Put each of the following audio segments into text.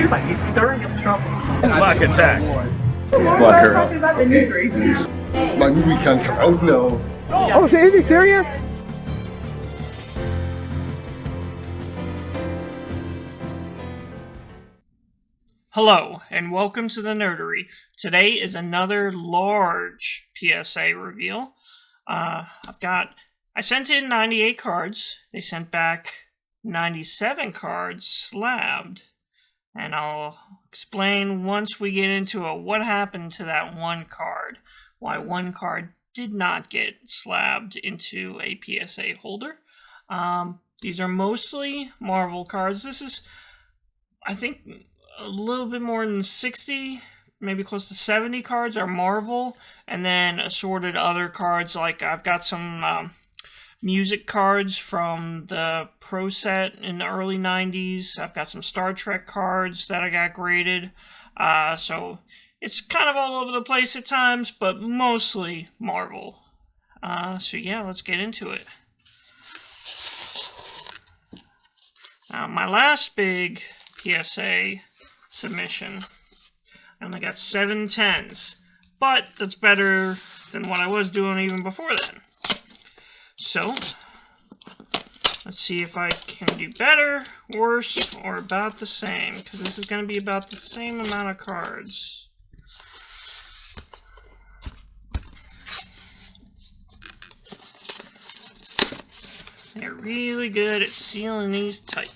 He's like EC3, get the Trump. Black Attack. Black Girl. Talking about the Nerdery. My movie can't come out now. Oh, so is he serious? Hello, and welcome to the Nerdery. Today is another large PSA reveal. I sent in 98 cards. They sent back 97 cards slabbed. And I'll explain once we get into what happened to that one card. Why one card did not get slabbed into a PSA holder. These are mostly Marvel cards. This is, I think, a little bit more than 60, maybe close to 70 cards are Marvel, and then assorted other cards, like I've got some music cards from the Pro set in the early 90s. I've got some Star Trek cards that I got graded. So it's kind of all over the place at times, but mostly Marvel. So yeah, let's get into it. Now, my last big PSA submission, I only got 7 10s, but that's better than what I was doing even before then. So, let's see if I can do better, worse, or about the same, because this is going to be about the same amount of cards. They're really good at sealing these tight,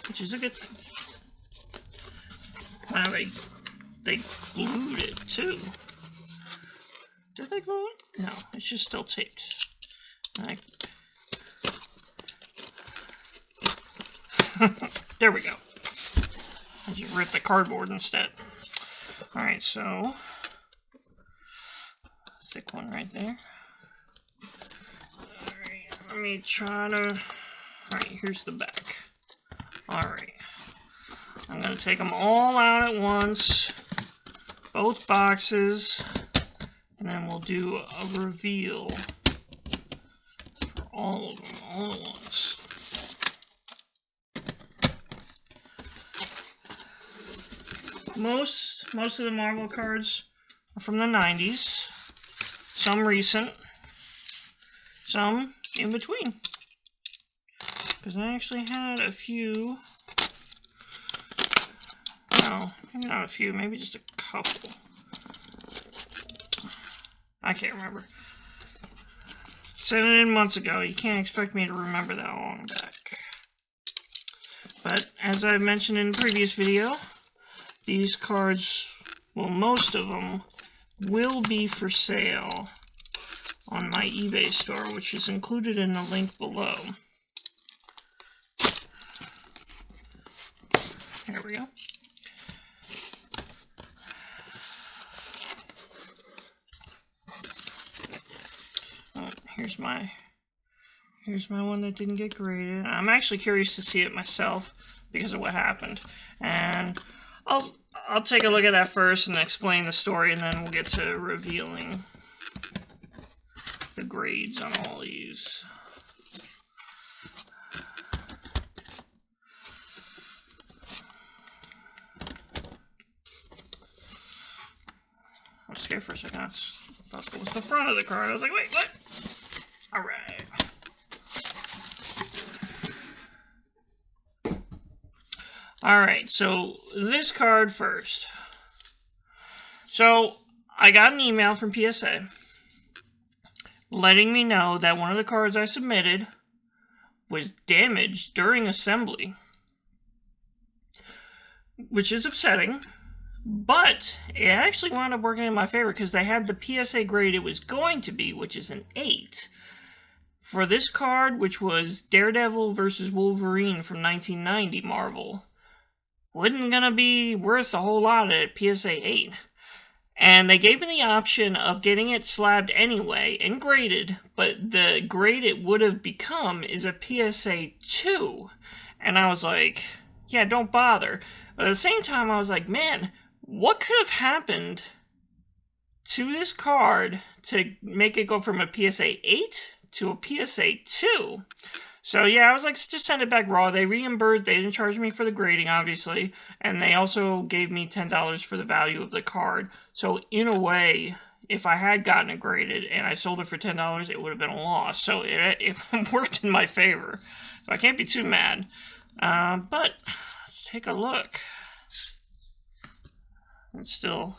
which is a good thing. Wow, they glued it too. Did they glue it? No, it's just still taped. There we go. I just ripped the cardboard instead. Alright, so thick one right there. Alright, let me try to... Alright, here's the back. Alright. I'm going to take them all out at once, both boxes, and then we'll do a reveal for all of them all at once. Most of the Marvel cards are from the 90s, some recent, some in between, because I actually had a few. No, maybe not a few, maybe just a couple. I can't remember. Sent it in months ago. You can't expect me to remember that long back. But as I mentioned in the previous video, these cards, well, most of them, will be for sale on my eBay store, which is included in the link below. There we go. Here's my one that didn't get graded. I'm actually curious to see it myself because of what happened, and I'll take a look at that first and explain the story, and then we'll get to revealing the grades on all these. I was scared for a second. I thought it was the front of the card. I was like, wait, what? Alright. Alright, so this card first. So, I got an email from PSA letting me know that one of the cards I submitted was damaged during assembly, which is upsetting. But it actually wound up working in my favor because they had the PSA grade it was going to be, which is an 8. For this card, which was Daredevil versus Wolverine from 1990 Marvel, wasn't going to be worth a whole lot at PSA 8. And they gave me the option of getting it slabbed anyway and graded, but the grade it would have become is a PSA 2. And I was like, yeah, don't bother. But at the same time, I was like, man, what could have happened to this card to make it go from a PSA 8 to a PSA 2? So yeah, I was like, just send it back raw. They reimbursed. They didn't charge me for the grading, obviously, and they also gave me $10 for the value of the card. So in a way, if I had gotten it graded and I sold it for $10, it would have been a loss. So it worked in my favor. So I can't be too mad. But let's take a look. It's still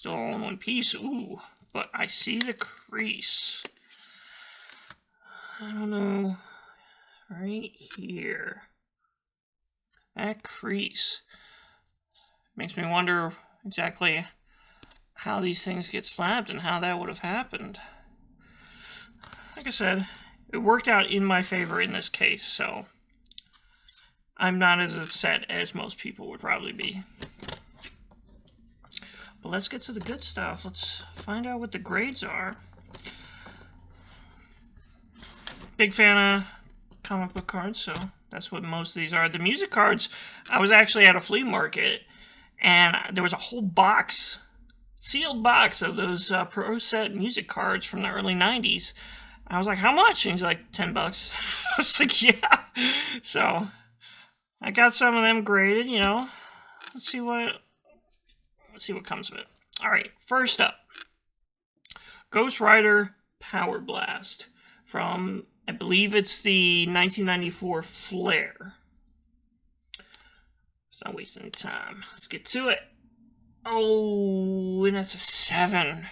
all in one piece. Ooh, but I see the crease. I don't know. Right here. That crease. Makes me wonder exactly how these things get slabbed and how that would have happened. Like I said, it worked out in my favor in this case, so I'm not as upset as most people would probably be. But let's get to the good stuff. Let's find out what the grades are. Big fan of comic book cards, so that's what most of these are. The Musicards, I was actually at a flea market, and there was a whole box, sealed box of those Pro Set Musicards from the early 90s. I was like, how much? And he's like, $10. I was like, yeah. So I got some of them graded, you know. Let's see what comes of it. All right, first up, Ghost Rider Power Blast from, I believe it's the 1994 Flare. It's not wasting any time. Let's get to it. Oh, and that's a 7.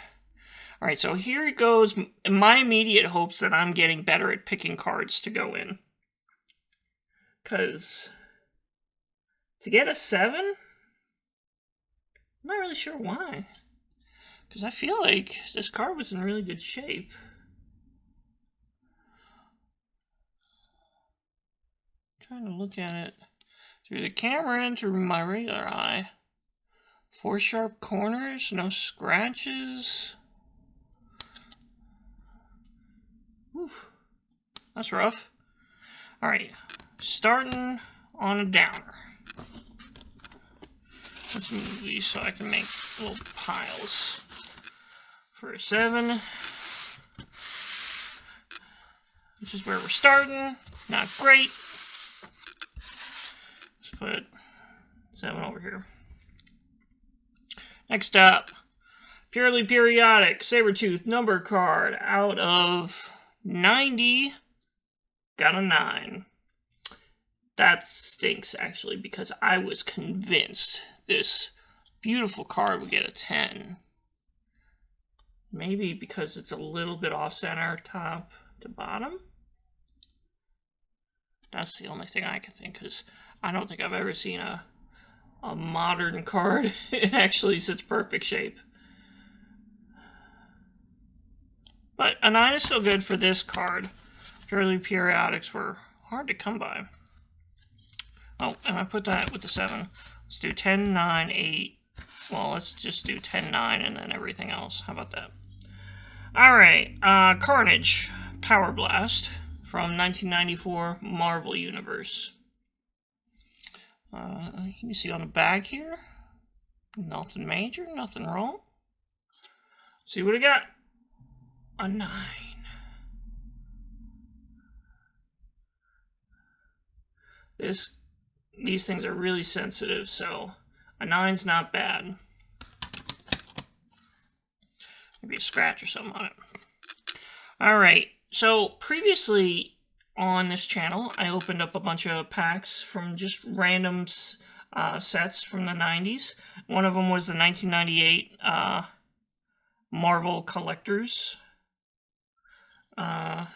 All right, so here it goes. My immediate hopes that I'm getting better at picking cards to go in. Because to get a 7, I'm not really sure why. Because I feel like this card was in really good shape. Trying to look at it through the camera and through my regular eye. 4 sharp corners, no scratches. Whew. That's rough. Alright, starting on a downer. Let's move these so I can make little piles. For a 7, this is where we're starting. Not great. Let's put 7 over here. Next up, Purely Periodic Sabretooth number card out of 90. Got a 9. That stinks, actually, because I was convinced this beautiful card would get a 10. Maybe because it's a little bit off-center top to bottom. That's the only thing I can think, because I don't think I've ever seen a modern card in actually such perfect shape. But a 9 is still good for this card. Purely Periodics were hard to come by. Oh, and I put that with the 7. Let's do 10, 9, 8. Well, let's just do 10, 9, and then everything else. How about that? Alright, Carnage Power Blast from 1994 Marvel Universe. You can see on the back here, nothing major, nothing wrong. See what I got? A 9. These things are really sensitive, so a 9's not bad. Maybe a scratch or something on it. Alright, so previously on this channel, I opened up a bunch of packs from just random sets from the 90s. One of them was the 1998 Marvel Collectors. And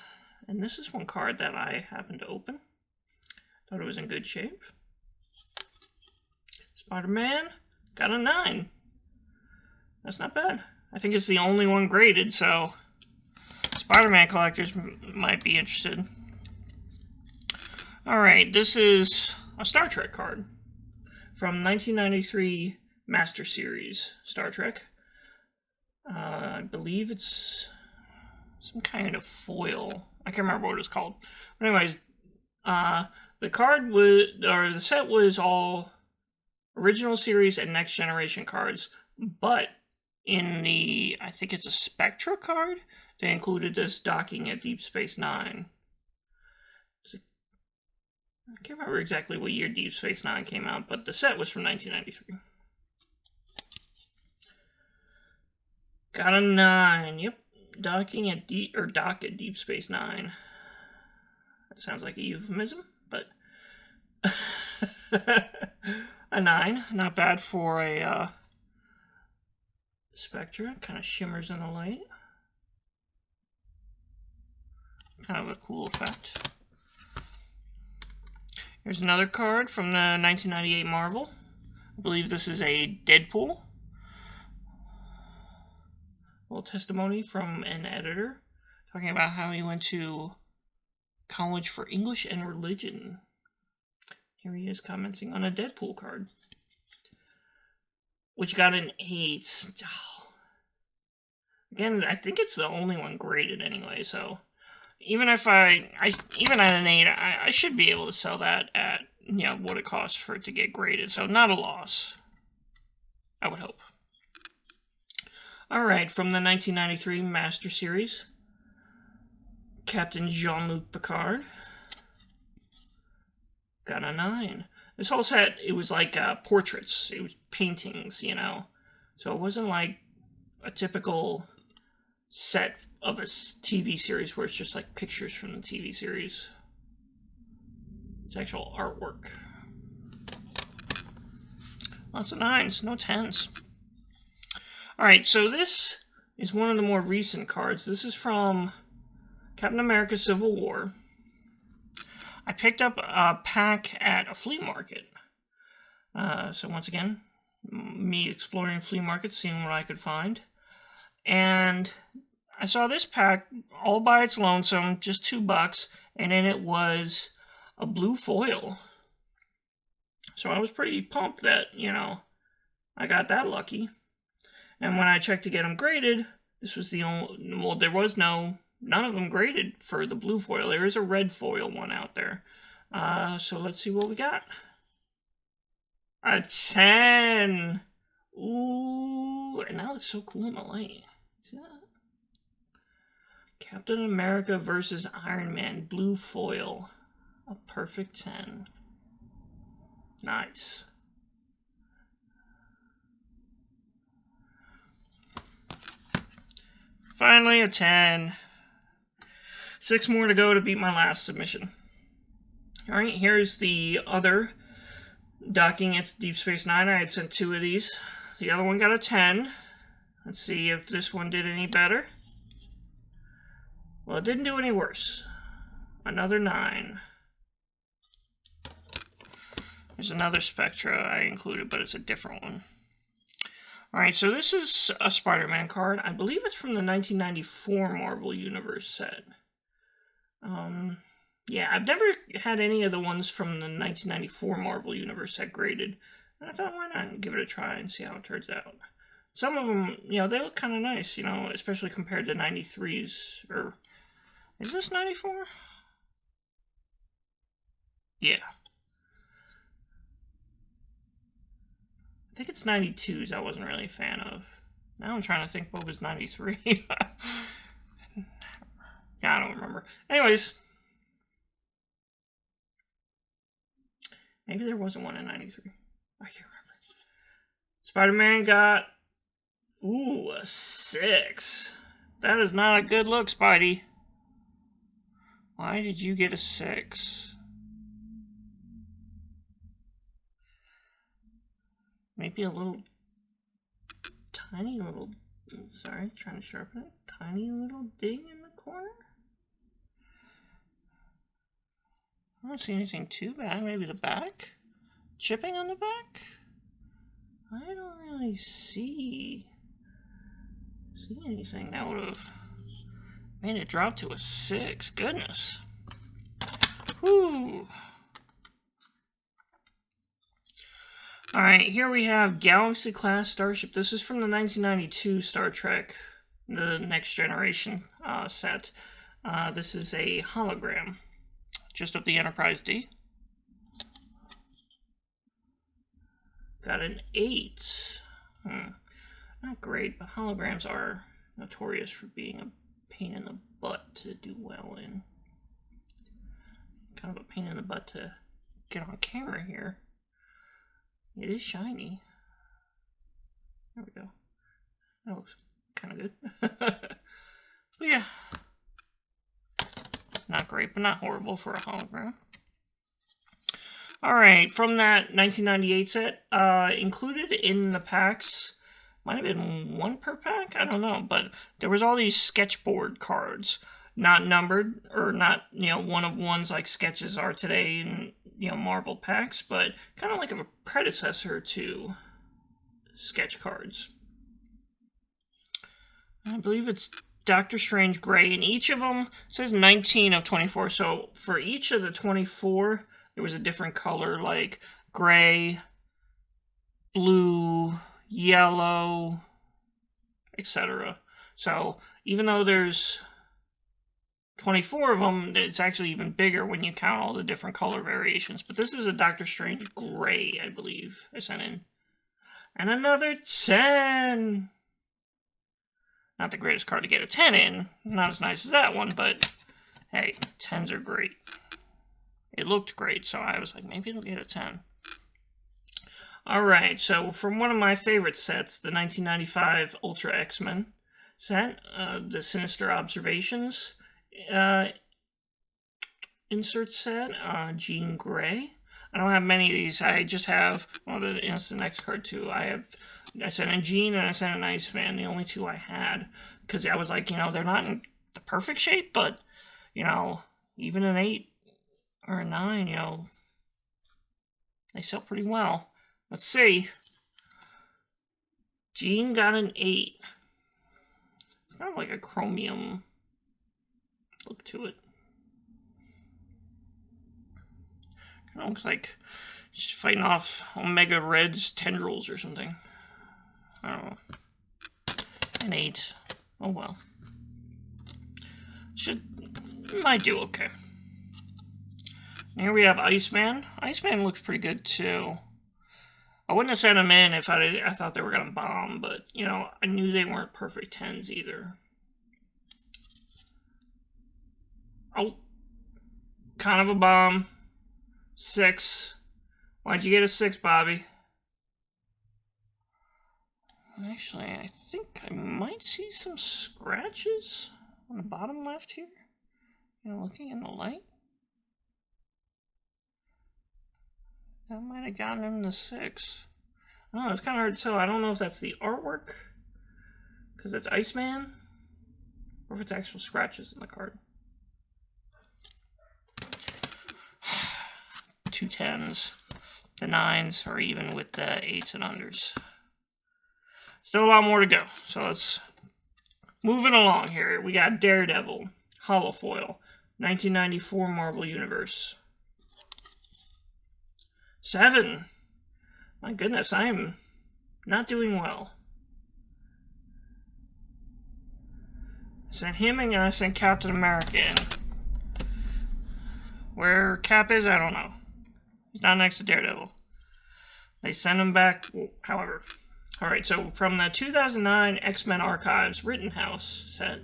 this is one card that I happened to open. Thought it was in good shape. Spider-Man got a 9. That's not bad. I think it's the only one graded, so Spider-Man collectors might be interested. Alright, this is a Star Trek card from 1993 Master Series Star Trek. I believe it's some kind of foil. I can't remember what it was called. But anyways, the card was, or the set was all original series and next generation cards, but in the, I think it's a Spectra card, they included this docking at Deep Space Nine. I can't remember exactly what year Deep Space Nine came out, but the set was from 1993. Got a 9. Yep, docking at dock at Deep Space Nine. That sounds like a euphemism, but a 9, not bad for a Spectra. Kind of shimmers in the light. Kind of a cool effect. Here's another card from the 1998 Marvel. I believe this is a Deadpool. A little testimony from an editor talking about how he went to college for English and religion. Here he is commenting on a Deadpool card, which got an 8. Oh. Again, I think it's the only one graded anyway, so even if even at an 8, I should be able to sell that at, you know, what it costs for it to get graded, so not a loss, I would hope. Alright, from the 1993 Master Series, Captain Jean-Luc Picard. Got a 9. This whole set, it was like portraits. It was paintings, you know. So it wasn't like a typical set of a TV series where it's just like pictures from the TV series. It's actual artwork. Lots of 9s, no 10s. Alright, so this is one of the more recent cards. This is from Captain America Civil War. I picked up a pack at a flea market. So once again, me exploring flea markets, seeing what I could find. And I saw this pack all by its lonesome, just $2, and in it was a blue foil. So I was pretty pumped that, you know, I got that lucky. And when I checked to get them graded, this was the only, well, there was none of them graded for the blue foil. There is a red foil one out there. So let's see what we got. A 10. Ooh, and that looks so cool in the light. See that? Captain America versus Iron Man, blue foil. A perfect 10. Nice. Finally, a 10. 6 more to go to beat my last submission. Alright, here's the other docking at Deep Space Nine. I had sent 2 of these. The other one got a 10. Let's see if this one did any better. Well, it didn't do any worse. Another 9. There's another Spectra I included, but it's a different one. Alright, so this is a Spider-Man card. I believe it's from the 1994 Marvel Universe set. Yeah, I've never had any of the ones from the 1994 Marvel Universe set graded. And I thought, why not give it a try and see how it turns out. Some of them, you know, they look kind of nice, you know, especially compared to 93's. Or, is this 94? Yeah. I think it's 92's I wasn't really a fan of. Now I'm trying to think what was 93. Yeah, I don't remember. Anyways. Maybe there wasn't one in 93. I can't remember. Spider-Man got... Ooh, a 6. That is not a good look, Spidey. Why did you get a 6? Maybe a little... Tiny little... Sorry, trying to sharpen it. Tiny little ding in the corner? I don't see anything too bad. Maybe the back? Chipping on the back? I don't really see anything that would have made it drop to a 6. Goodness. Whew. Alright, here we have Galaxy Class Starship. This is from the 1992 Star Trek, the Next Generation set. This is a hologram. Just of the Enterprise D. Got an 8. Not great, but holograms are notorious for being a pain in the butt to do well in. Kind of a pain in the butt to get on camera here. It is shiny. There we go. That looks kind of good. But yeah. Not great, but not horrible for a hologram. Alright, from that 1998 set, included in the packs, might have been one per pack, I don't know, but there was all these sketchboard cards, not numbered, or not, one of ones like sketches are today in, Marvel packs, but kind of like a predecessor to sketch cards. I believe it's Doctor Strange Gray, and each of them, it says 19 of 24, so for each of the 24, there was a different color, like gray, blue, yellow, etc. So even though there's 24 of them, it's actually even bigger when you count all the different color variations. But this is a Doctor Strange Gray, I believe, I sent in. And another 10! Not the greatest card to get a 10 in. Not as nice as that one, but hey, 10s are great. It looked great, so I was like, maybe it'll get a 10. Alright, so from one of my favorite sets, the 1995 Ultra X-Men set, the Sinister Observations insert set, Jean Grey. I don't have many of these. I just have, well, it's the next card too. I sent in Jean and I sent an Iceman, the only two I had. Because I was like, they're not in the perfect shape, but, even an 8 or a 9, they sell pretty well. Let's see. Jean got an 8. It's kind of like a chromium look to it. Kind of looks like she's fighting off Omega Red's tendrils or something. I don't know. An 8. Oh well. Might do okay. And here we have Iceman. Iceman looks pretty good too. I wouldn't have sent him in if I thought they were going to bomb, but, I knew they weren't perfect 10s either. Oh. Kind of a bomb. 6. Why'd you get a 6, Bobby? Actually, I think I might see some scratches on the bottom left here. Looking in the light. That might have gotten him the 6. Oh, it's kind of hard to tell. I don't know if that's the artwork, because it's Iceman, or if it's actual scratches in the card. 2 10s. The 9s are even with the 8s and unders. Still a lot more to go, so let's move it along here. We got Daredevil, Holofoil, 1994 Marvel Universe. 7. My goodness, I'm not doing well. I sent him and I sent Captain America in. Where Cap is, I don't know. He's not next to Daredevil. They sent him back, however. Alright, so from the 2009 X-Men Archives Rittenhouse set,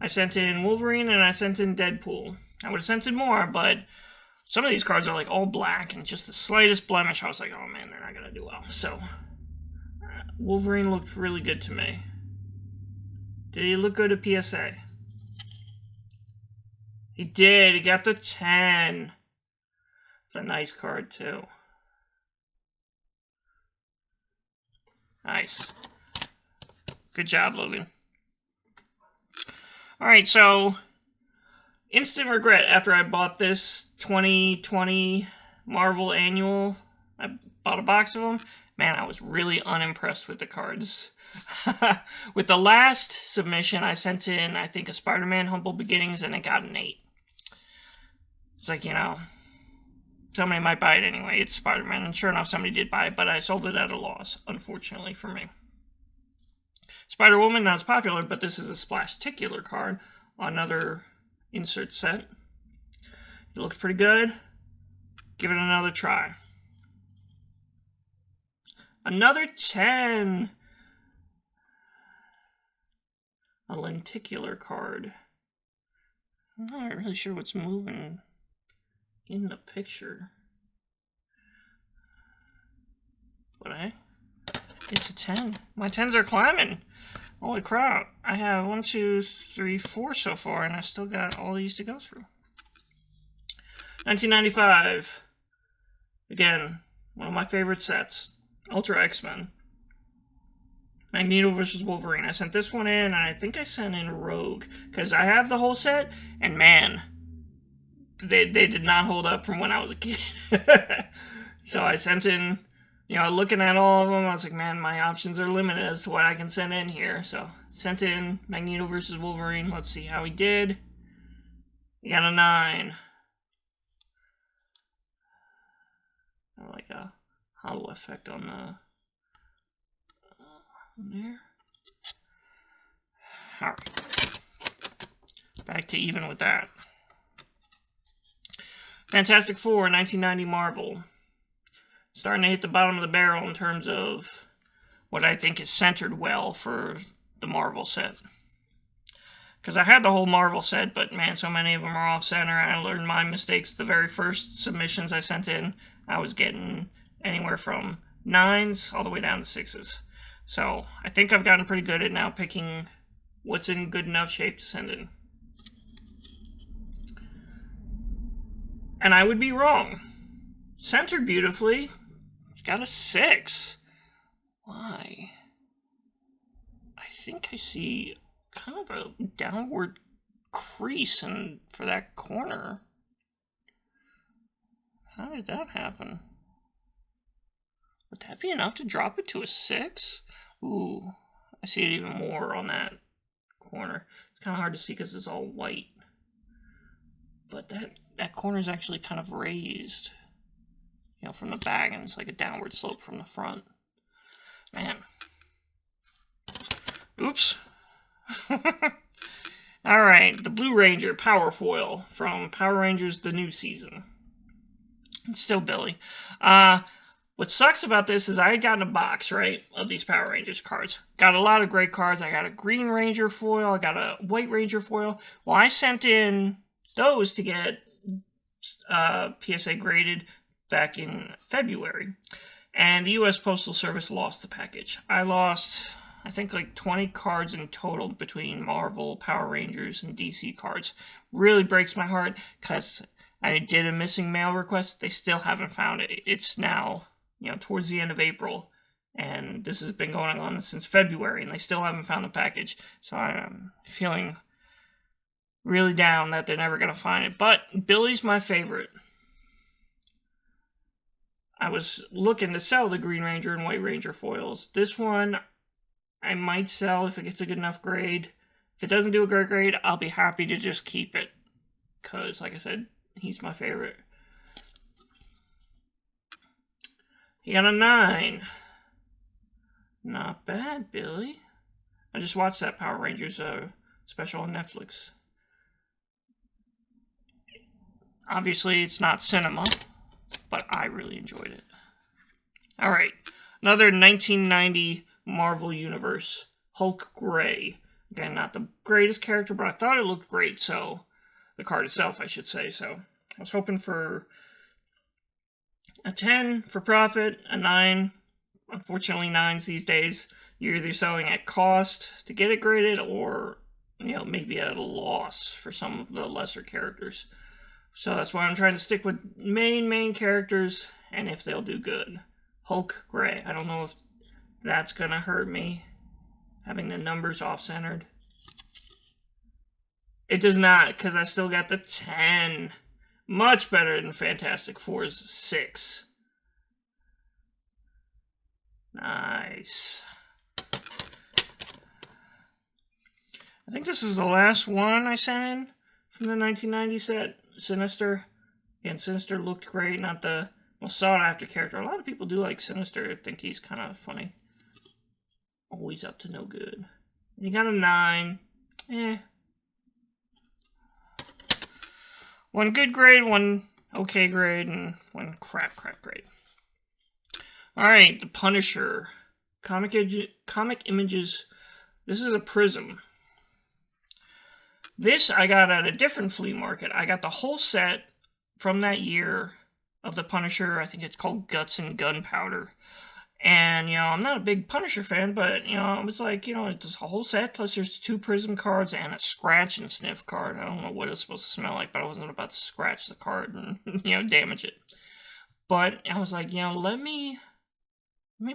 I sent in Wolverine and I sent in Deadpool. I would have sent in more, but some of these cards are like all black and just the slightest blemish. I was like, oh man, they're not going to do well. So, Wolverine looked really good to me. Did he look good at PSA? He did. He got the 10. It's a nice card, too. Nice. Good job, Logan. Alright, so instant regret after I bought this 2020 Marvel Annual. I bought a box of them. Man, I was really unimpressed with the cards. With the last submission, I sent in, I think, a Spider-Man Humble Beginnings, and it got an 8. It's like, somebody might buy it anyway. It's Spider-Man, and sure enough, somebody did buy it, but I sold it at a loss, unfortunately for me. Spider-Woman, not as popular, but this is a Splash-ticular card. Another insert set. It looks pretty good. Give it another try. Another 10. a lenticular card. I'm not really sure what's moving in the picture. But it's a 10. My 10s are climbing. Holy crap. I have 1, 2, 3, 4 so far, and I still got all these to go through. 1995. Again, one of my favorite sets. Ultra X-Men. Magneto versus Wolverine. I sent this one in, and I think I sent in Rogue, because I have the whole set, and man, they did not hold up from when I was a kid. So I sent in, you know, looking at all of them, I was like, man, my options are limited as to what I can send in here. So sent in Magneto versus Wolverine. Let's see how he did. He got a 9. I like a hollow effect on the there. Alright. Back to even with that. Fantastic Four, 1990 Marvel. Starting to hit the bottom of the barrel in terms of what I think is centered well for the Marvel set. Because I had the whole Marvel set, but man, so many of them are off-center. I learned my mistakes the very first submissions I sent in. I was getting anywhere from 9s all the way down to 6s. So I think I've gotten pretty good at now picking what's in good enough shape to send in. And I would be wrong. Centered beautifully. Got a 6. Why? I think I see kind of a downward crease for that corner. How did that happen? Would that be enough to drop it to a 6? Ooh, I see it even more on that corner. It's kind of hard to see because it's all white. But that corner is actually kind of raised, you know, from the back, and it's like a downward slope from the front. Man. Oops. Alright, the Blue Ranger Power Foil from Power Rangers The New Season. It's still Billy. What sucks about this is I had gotten a box, right, of these Power Rangers cards. Got a lot of great cards. I got a Green Ranger foil. I got a White Ranger foil. Well, I sent in those to get PSA graded back in February. And the U.S. Postal Service lost the package. I lost, I think, like 20 cards in total between Marvel, Power Rangers, and DC cards. Really breaks my heart because I did a missing mail request. They still haven't found it. It's now, you know, towards the end of April, and this has been going on since February, and they still haven't found the package. So I'm feeling really down that they're never going to find it. But Billy's my favorite. I was looking to sell the Green Ranger and White Ranger foils. This one I might sell if it gets a good enough grade. If it doesn't do a great grade, I'll be happy to just keep it, because, like I said, he's my favorite. He got a 9. Not bad, Billy. I just watched that Power Rangers special on Netflix. Obviously, it's not cinema, but I really enjoyed it. Alright, another 1990 Marvel Universe, Hulk Gray. Again, not the greatest character, but I thought it looked great, so the card itself, I should say. So I was hoping for a 10 for profit, a 9. Unfortunately, 9s these days, you're either selling at cost to get it graded, or, you know, maybe at a loss for some of the lesser characters. So that's why I'm trying to stick with main characters, and if they'll do good. Hulk Gray. I don't know if that's gonna hurt me, having the numbers off-centered. It does not, because I still got the 10. Much better than Fantastic Four's 6. Nice. I think this is the last one I sent in from the 1990 set. Sinister. Again, Sinister looked great. Not the most sought-after character. A lot of people do like Sinister. I think he's kind of funny. Always up to no good. And he got a 9. One good grade, one okay grade, and one crap grade. Alright, The Punisher. Comic Images. This is a Prism. This I got at a different flea market. I got the whole set from that year of the Punisher. I think it's called Guts and Gunpowder. And, I'm not a big Punisher fan, but, it was like, it's a whole set, plus there's 2 Prism cards and a scratch and sniff card. I don't know what it's supposed to smell like, but I wasn't about to scratch the card and, damage it. But I was like, let me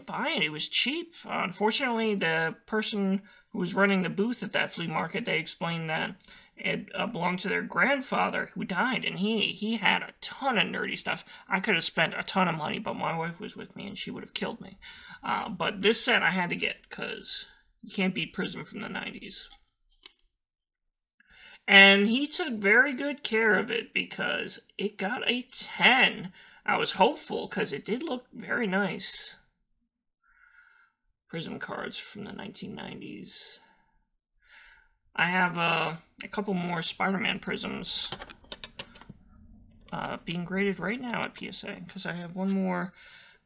buy it. It was cheap. Unfortunately, the person who was running the booth at that flea market, they explained that it belonged to their grandfather who died, and he had a ton of nerdy stuff. I could have spent a ton of money, but my wife was with me, and she would have killed me. But this set I had to get, because you can't beat Prism from the 90s. And he took very good care of it, because it got a 10. I was hopeful, because it did look very nice. Prism cards from the 1990s. I have a couple more Spider-Man Prisms being graded right now at PSA, because I have one more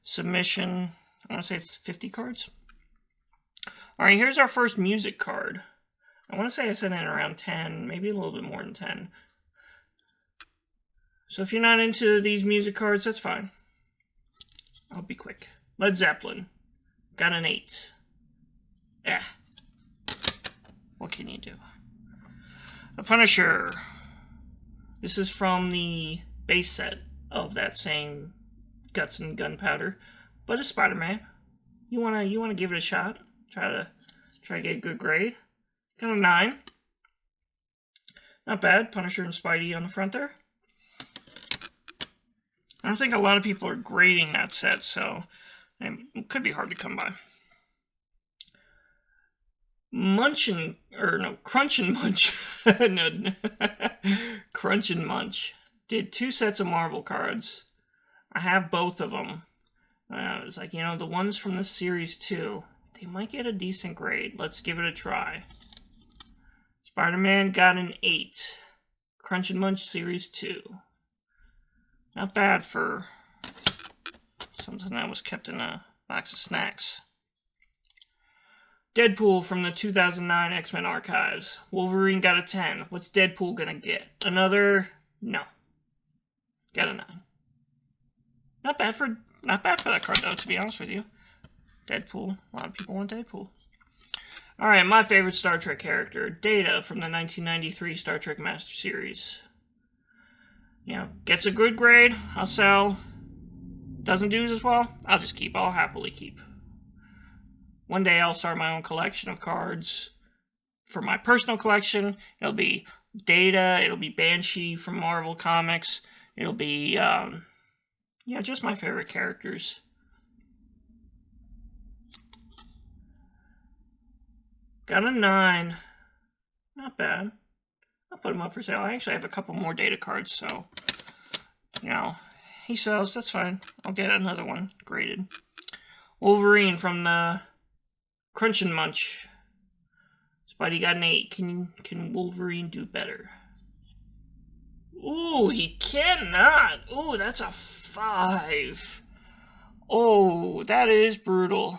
submission. I want to say it's 50 cards. Alright, here's our first music card. I want to say I sent in around 10, maybe a little bit more than 10. So if you're not into these music cards, that's fine. I'll be quick. Led Zeppelin. Got an 8. Yeah. What can you do? The Punisher. This is from the base set of that same Guts and Gunpowder, but it's Spider-Man. You wanna give it a shot? Try to get a good grade. Got a 9. Not bad. Punisher and Spidey on the front there. I don't think a lot of people are grading that set, so it could be hard to come by. Crunch and Munch. No. Crunch and Munch did 2 sets of Marvel cards. I have both of them. I was like, the ones from the Series 2, they might get a decent grade. Let's give it a try. Spider-Man got an 8. Crunch and Munch Series 2. Not bad for something that was kept in a box of snacks. Deadpool from the 2009 X-Men Archives. Wolverine got a 10. What's Deadpool gonna get? Another? No. Got a 9. Not bad for that card though, to be honest with you. Deadpool. A lot of people want Deadpool. Alright, my favorite Star Trek character. Data from the 1993 Star Trek Master Series. Gets a good grade. I'll sell. Doesn't do as well. I'll just keep. I'll happily keep. One day I'll start my own collection of cards. For my personal collection, it'll be Data, it'll be Banshee from Marvel Comics, it'll be, just my favorite characters. Got a 9. Not bad. I'll put him up for sale. I actually have a couple more Data cards, so, he sells, that's fine. I'll get another one graded. Wolverine from the Crunch and Munch. Spidey got an 8. Can Wolverine do better? Ooh, he cannot. Ooh, that's a 5. Oh, that is brutal.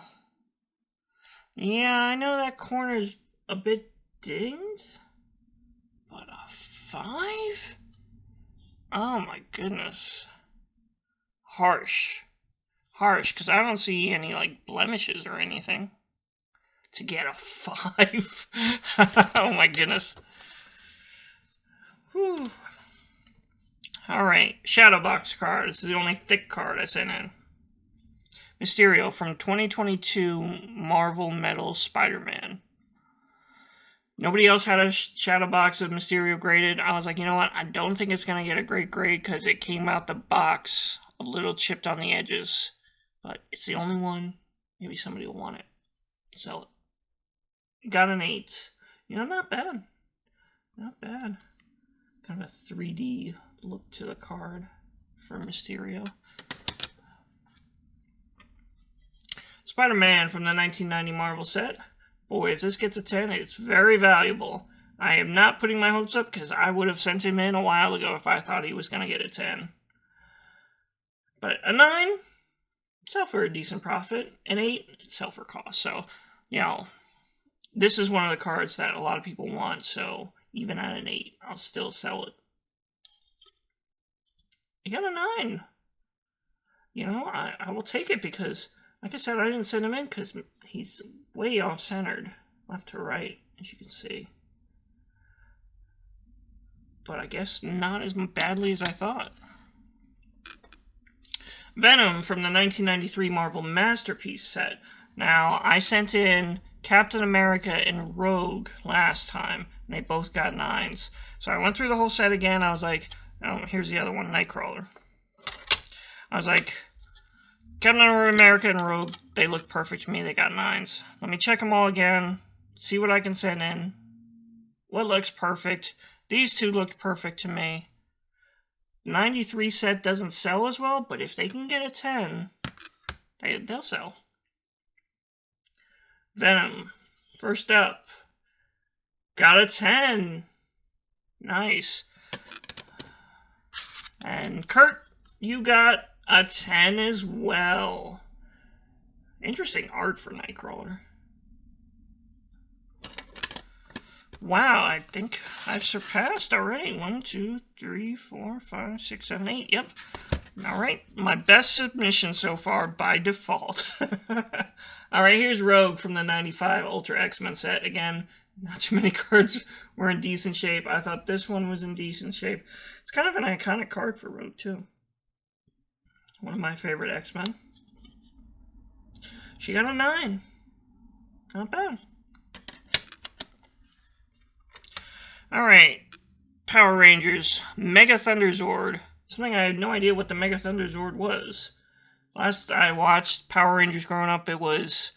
Yeah, I know that corner's a bit dinged, but a 5? Oh my goodness. Harsh, because I don't see any, blemishes or anything. To get a 5? Oh my goodness. Whew. Alright, Shadow Box card. This is the only thick card I sent in. Mysterio from 2022 Marvel Metal Spider-Man. Nobody else had a Shadow Box of Mysterio graded. I was like, you know what? I don't think it's going to get a great grade because it came out the box a little chipped on the edges. But it's the only one. Maybe somebody will want it. Sell it. Got an 8. Not bad. Not bad. Kind of a 3D look to the card for Mysterio. Spider-Man from the 1990 Marvel set. Boy, if this gets a 10, it's very valuable. I am not putting my hopes up because I would have sent him in a while ago if I thought he was going to get a 10. But a 9, sell for a decent profit. An 8, sell for cost. So, this is one of the cards that a lot of people want. So, even at an 8, I'll still sell it. You got a 9. You know, I will take it because, like I said, I didn't send him in because he's way off-centered, left to right, as you can see. But I guess not as badly as I thought. Venom from the 1993 Marvel Masterpiece set. Now, I sent in Captain America and Rogue last time, and they both got 9s. So I went through the whole set again. I was like, oh, here's the other one, Nightcrawler. I was like, Captain America and Rogue, they look perfect to me. They got 9s. Let me check them all again, see what I can send in. What looks perfect? These two looked perfect to me. 93 set doesn't sell as well, but if they can get a 10, they'll sell. Venom, first up, got a 10. Nice. And Kurt, you got a 10 as well. Interesting art for Nightcrawler. Wow, I think I've surpassed already. 1, 2, 3, 4, 5, 6, 7, 8. Yep. Alright, my best submission so far by default. Alright, here's Rogue from the 95 Ultra X-Men set. Again, not too many cards were in decent shape. I thought this one was in decent shape. It's kind of an iconic card for Rogue, too. One of my favorite X-Men. She got a 9. Not bad. Alright, Power Rangers, Mega Thunderzord. Something I had no idea what the Mega Thunderzord was. Last I watched Power Rangers growing up, it was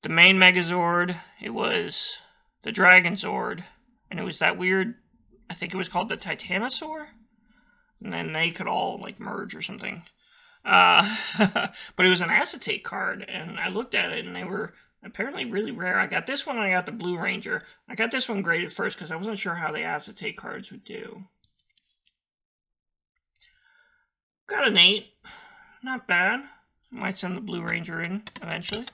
the main Megazord, it was the Dragon Zord, and it was that weird, I think it was called the Titanosaur? And then they could all, like, merge or something. But it was an acetate card, and I looked at it, and they were apparently really rare. I got this one, and I got the Blue Ranger. I got this one graded first, because I wasn't sure how the acetate cards would do. Got an 8. Not bad. Might send the Blue Ranger in eventually.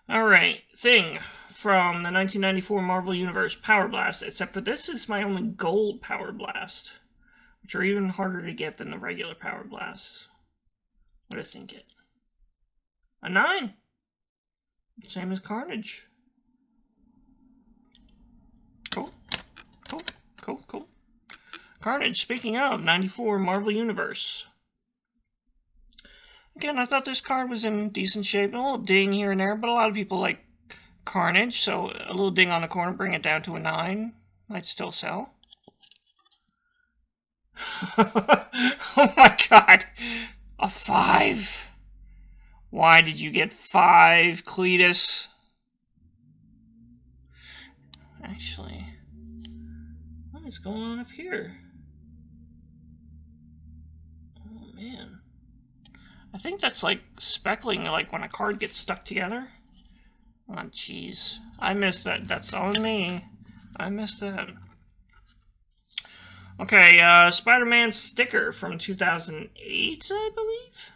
Alright, Thing from the 1994 Marvel Universe Power Blast, except for this is my only gold Power Blast, which are even harder to get than the regular Power Blasts. What do I think it? A 9. Same as Carnage. Cool. Cool. Cool. Cool. Carnage, speaking of, 94 Marvel Universe. Again, I thought this card was in decent shape. A little ding here and there, but a lot of people like Carnage, so a little ding on the corner, bring it down to a 9. Might still sell. Oh my god. A 5. Why did you get 5, Cletus? Actually, what is going on up here? Oh man. I think that's like speckling, like when a card gets stuck together. Oh jeez. I missed that. That's on me. I missed that. Okay, Spider-Man sticker from 2008, I believe?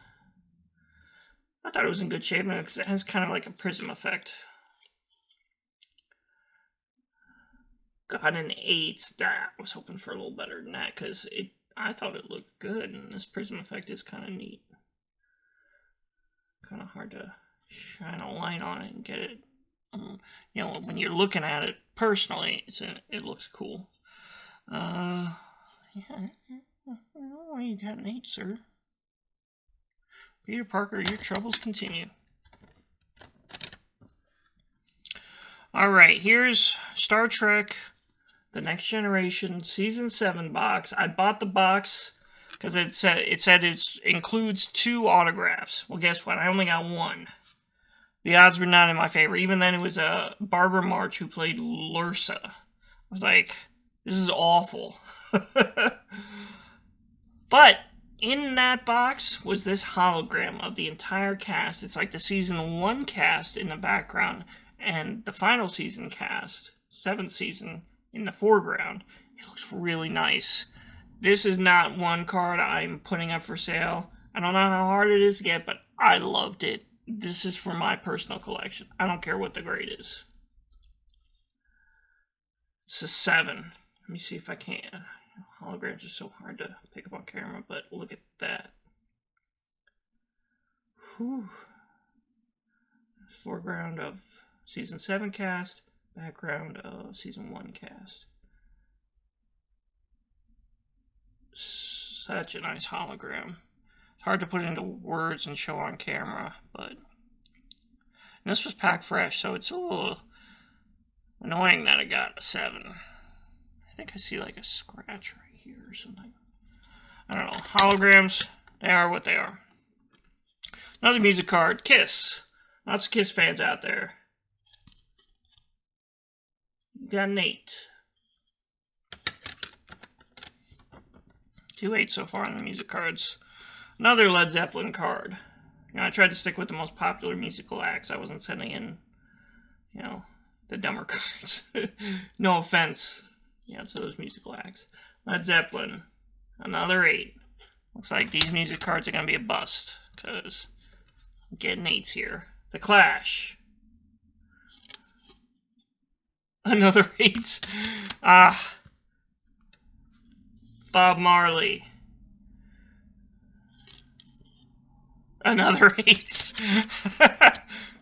I thought it was in good shape, and it has kind of like a prism effect. Got an 8. I was hoping for a little better than that, because I thought it looked good, and this prism effect is kind of neat. Kind of hard to shine a light on it and get it. You know, when you're looking at it personally, it looks cool. Yeah, I don't know why you got an 8, sir. Peter Parker, your troubles continue. Alright, here's Star Trek The Next Generation Season 7 box. I bought the box because it said it includes 2 autographs. Well, guess what? I only got 1. The odds were not in my favor. Even then, it was Barbara March who played Lursa. I was like, this is awful. But in that box was this hologram of the entire cast. It's like the Season 1 cast in the background and the final season cast, 7th season, in the foreground. It looks really nice. This is not one card I'm putting up for sale. I don't know how hard it is to get, but I loved it. This is for my personal collection. I don't care what the grade is. It's a 7. Let me see if I can. Holograms are so hard to pick up on camera, but look at that. Whew. Foreground of Season 7 cast, background of Season 1 cast. Such a nice hologram. It's hard to put into words and show on camera, but... And this was packed fresh, so it's a little annoying that I got a 7. I think I see like a scratch right here or something. I don't know. Holograms, they are what they are. Another music card, Kiss. Lots of Kiss fans out there. Got an 8. 2 8s so far on the music cards. Another Led Zeppelin card. You know, I tried to stick with the most popular musical acts. I wasn't sending in, you know, the dumber cards. No offense, you know, to those musical acts. Led Zeppelin. Another 8. Looks like these music cards are going to be a bust, because I'm getting 8s here. The Clash. Another 8. Bob Marley. Another 8.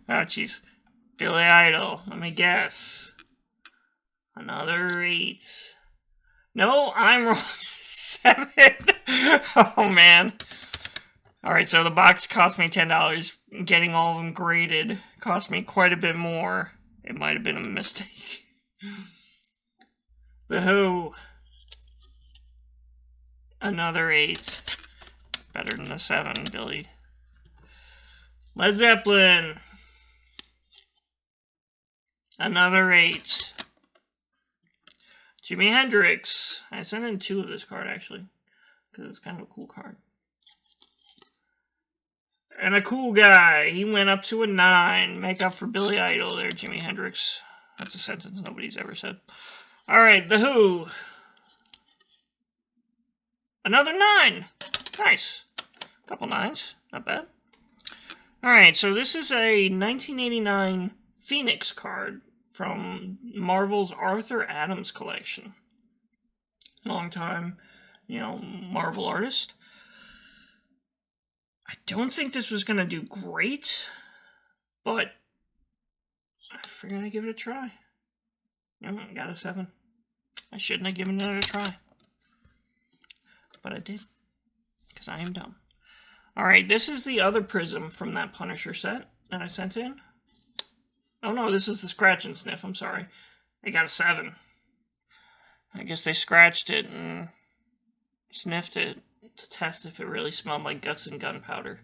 Oh, jeez. Billy Idol. Let me guess. Another 8. No, I'm wrong. 7. Oh, man. Alright, so the box cost me $10. Getting all of them graded cost me quite a bit more. It might have been a mistake. The Who. Another 8. Better than the 7, Billy. Led Zeppelin. Another 8. Jimi Hendrix. I sent in 2 of this card, actually, because it's kind of a cool card. And a cool guy. He went up to a 9. Make up for Billy Idol there, Jimi Hendrix. That's a sentence nobody's ever said. Alright, The Who. Another 9. Nice. Couple 9s. Not bad. Alright, so this is a 1989 Phoenix card from Marvel's Arthur Adams collection. Long time, you know, Marvel artist. I don't think this was going to do great, but I figured I'd give it a try. I got a 7. I shouldn't have given it a try, but I did, because I am dumb. Alright, this is the other Prism from that Punisher set that I sent in. Oh no, this is the Scratch and Sniff, I'm sorry. I got a 7. I guess they scratched it and sniffed it to test if it really smelled like guts and gunpowder.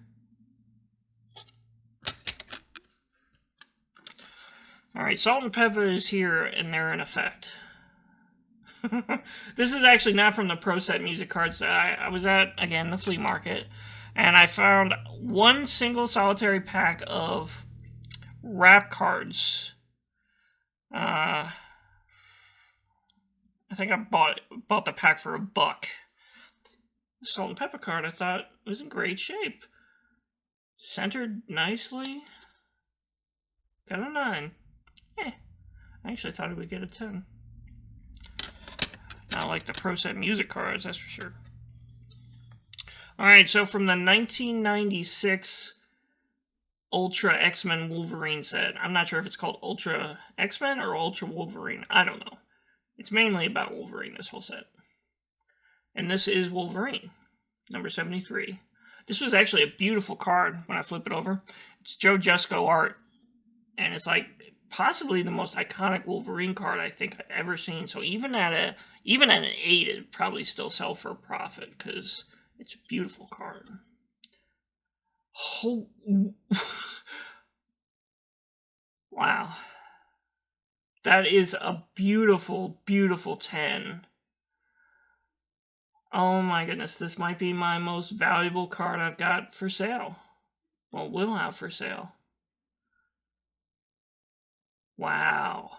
Alright, Salt and Pepper is here, and they're in effect. This is actually not from the Pro Set music cards that I was at, again, the flea market. And I found one single solitary pack of rap cards. I think I bought the pack for $1. The Salt and Pepper card, I thought, was in great shape. Centered nicely. Got a 9. I actually thought it would get a 10. Not like the Pro Set music cards, that's for sure. Alright, so from the 1996 Ultra X-Men Wolverine set. I'm not sure if it's called Ultra X-Men or Ultra Wolverine. I don't know. It's mainly about Wolverine, this whole set. And this is Wolverine, number 73. This was actually a beautiful card when I flip it over. It's Joe Jusko art. And it's like possibly the most iconic Wolverine card I think I've ever seen. So even at an 8, it'd probably still sell for a profit because it's a beautiful card. Oh. Wow. That is a beautiful, beautiful 10. Oh my goodness, this might be my most valuable card I've got for sale. Well, will have for sale. Wow.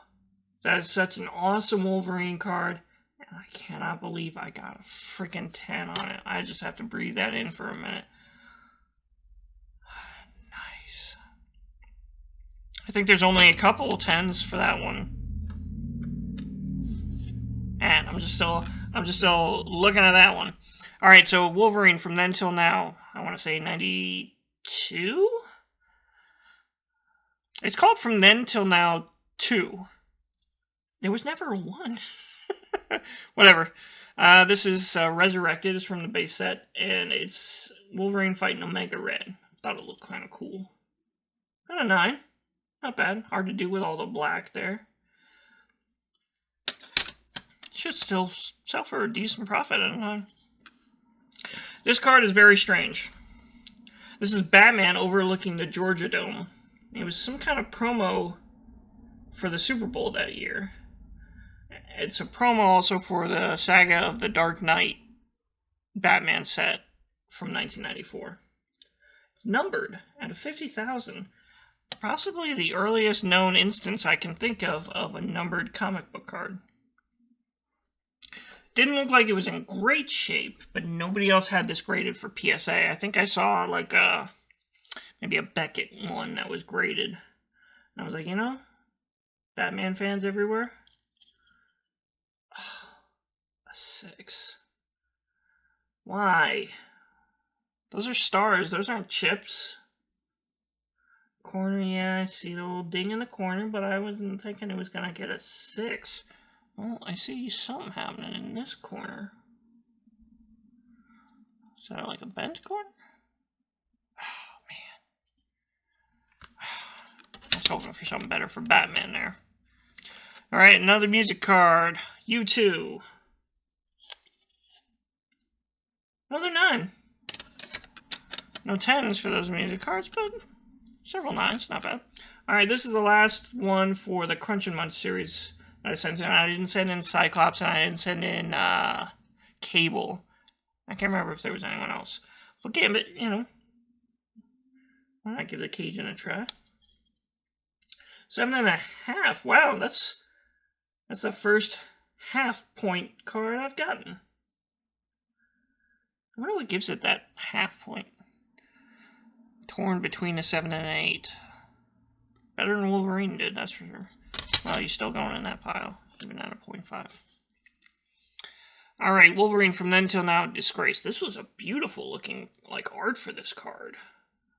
That is such an awesome Wolverine card. And I cannot believe I got a freaking 10 on it. I just have to breathe that in for a minute. Nice. I think there's only a couple 10s for that one. I'm just still looking at that one. All right, so Wolverine from then till now. I want to say 92. It's called From Then Till Now 2. There was never a 1. Whatever. This is Resurrected. It's from the base set, and it's Wolverine fighting Omega Red. Thought it looked kind of cool. Got a 9. Not bad. Hard to do with all the black there. Should still sell for a decent profit at a 9. This card is very strange. This is Batman overlooking the Georgia Dome. It was some kind of promo for the Super Bowl that year. It's a promo also for the Saga of the Dark Knight Batman set from 1994. It's numbered out of 50,000. Possibly the earliest known instance I can think of a numbered comic book card. Didn't look like it was in great shape, but nobody else had this graded for PSA. I think I saw like maybe a Beckett one that was graded. And I was like, you know, Batman fans everywhere. A 6. Why? Those are stars. Those aren't chips. Corner, yeah, I see the little ding in the corner, but I wasn't thinking it was going to get a 6. Well, I see something happening in this corner. Is that like a bent corner? Oh, man. I was hoping for something better for Batman there. Alright, another music card. U2. Another 9. No 10s for those music cards, but several 9s. Not bad. Alright, this is the last one for the Crunch and Munch series that I sent in. I didn't send in Cyclops, and I didn't send in Cable. I can't remember if there was anyone else. But Gambit, you know. Why not give the Cajun a try? 7.5. Wow, that's the first half-point card I've gotten. I wonder what gives it that half point. Torn between a 7 and an 8. Better than Wolverine did, that's for sure. Well, you're still going in that pile, even at a 0.5. Alright, Wolverine from then till now, Disgrace. This was a beautiful looking like art for this card.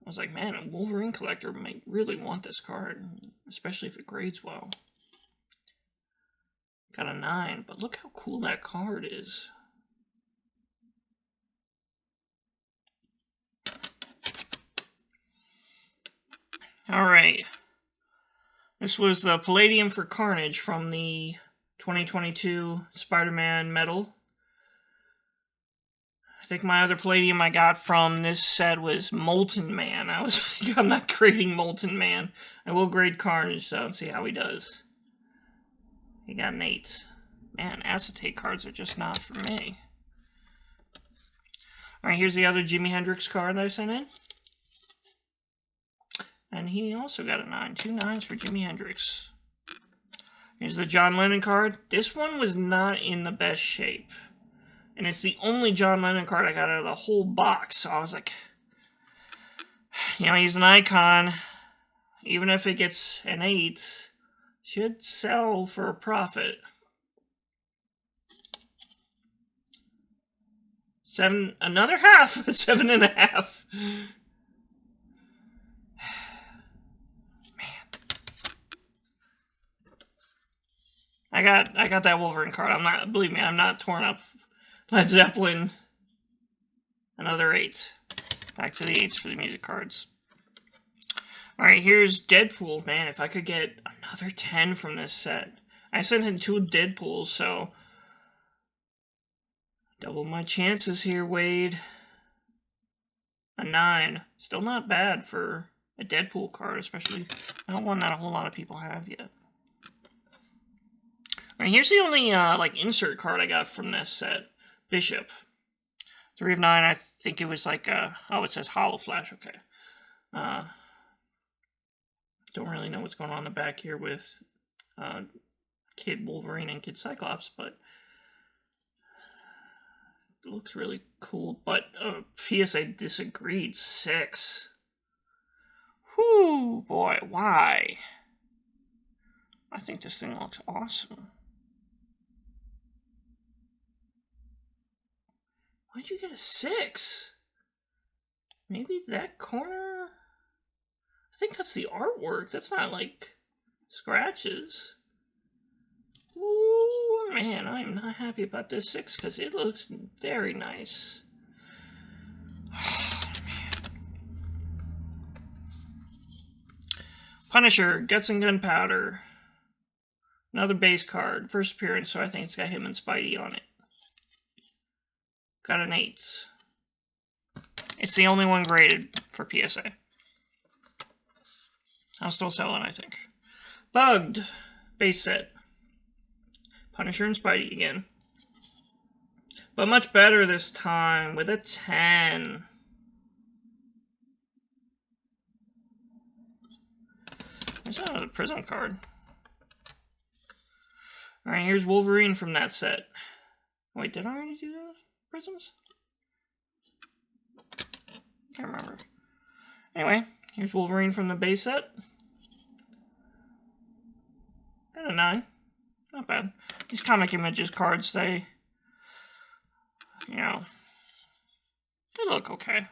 I was like, man, a Wolverine collector might really want this card, especially if it grades well. Got a 9, but look how cool that card is. Alright. This was the Palladium for Carnage from the 2022 Spider-Man Metal. I think my other Palladium I got from this set was Molten Man. I was like, I'm not grading Molten Man. I will grade Carnage, so let's see how he does. He got an 8. Man, acetate cards are just not for me. Alright, here's the other Jimi Hendrix card that I sent in. And he also got a 9. 2 9s for Jimi Hendrix. Here's the John Lennon card. This one was not in the best shape. And it's the only John Lennon card I got out of the whole box. So I was like, you know, he's an icon. Even if it gets an 8, should sell for a profit. 7, another half, 7.5. I got that Wolverine card. Believe me, I'm not torn up. Led Zeppelin. Another 8. Back to the 8s for the music cards. Alright, here's Deadpool. Man, if I could get another 10 from this set. I sent in 2 Deadpools, so double my chances here, Wade. A 9. Still not bad for a Deadpool card, especially not one that a whole lot of people have yet. Alright, here's the only like insert card I got from this set. Bishop. 3 of 9, I think it was like oh, it says Hollow Flash, okay. Don't really know what's going on in the back here with Kid Wolverine and Kid Cyclops, but it looks really cool. But PSA disagreed. 6. Whew, boy, why? I think this thing looks awesome. Why'd you get a 6? Maybe that corner? I think that's the artwork. That's not like scratches. Ooh, man, I'm not happy about this 6 because it looks very nice. Oh, man. Punisher, Guts and Gunpowder. Another base card. First appearance, so I think it's got him and Spidey on it. Got an 8. It's the only one graded for PSA. I'll still sell it, I think. Bugged. Base set. Punisher and Spidey again. But much better this time with a 10. There's another Prism card. Alright, here's Wolverine from that set. Wait, did I already do those prisms? Can't remember. Anyway, here's Wolverine from the base set. Got a 9. Not bad. These Comic Images cards, they look okay.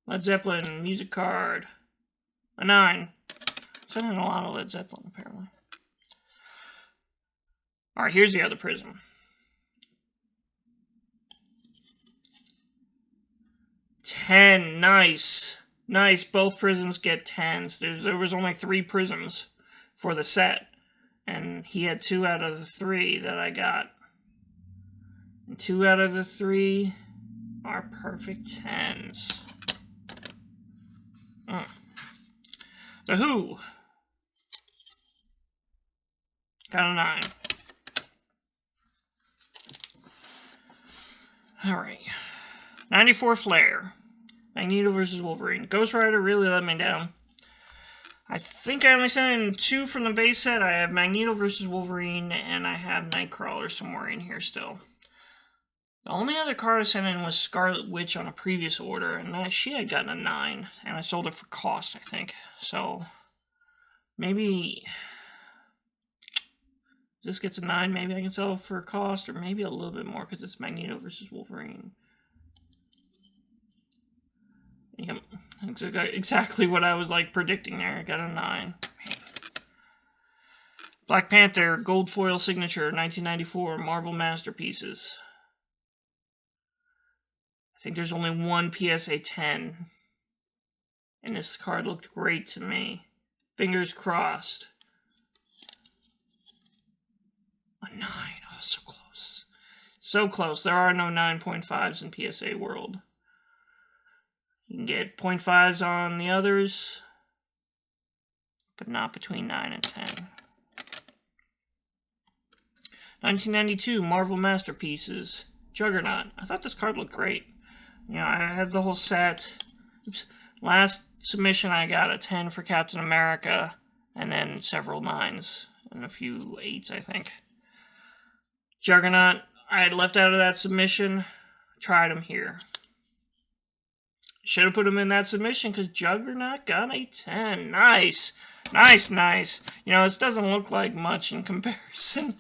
Led Zeppelin, music card. A 9. Sending a lot of Led Zeppelin, apparently. Alright, here's the other prism. 10. Nice. Nice. Both prisms get 10s. There was only 3 prisms for the set. And he had 2 out of the 3 that I got. And 2 out of the 3 are perfect 10s. The Who. Got a 9. Alright. 94 Flare. Magneto versus Wolverine. Ghost Rider really let me down. I think I only sent in 2 from the base set. I have Magneto versus Wolverine, and I have Nightcrawler somewhere in here still. The only other card I sent in was Scarlet Witch on a previous order, and she had gotten a 9, and I sold it for cost, I think. So, maybe this gets a 9, maybe I can sell it for cost, or maybe a little bit more, because it's Magneto versus Wolverine. Yep, exactly what I was predicting there. I got a 9. Black Panther, gold foil signature, 1994, Marvel Masterpieces. I think there's only one PSA 10. And this card looked great to me. Fingers crossed. A 9. Oh, so close. So close. There are no 9.5s in PSA world. You can get 0.5s on the others, but not between 9 and 10. 1992, Marvel Masterpieces, Juggernaut. I thought this card looked great. I had the whole set. Oops. Last submission I got a 10 for Captain America, and then several 9s, and a few 8s, I think. Juggernaut, I had left out of that submission, tried him here. Should have put him in that submission because Juggernaut got a 10. Nice. Nice, nice. This doesn't look like much in comparison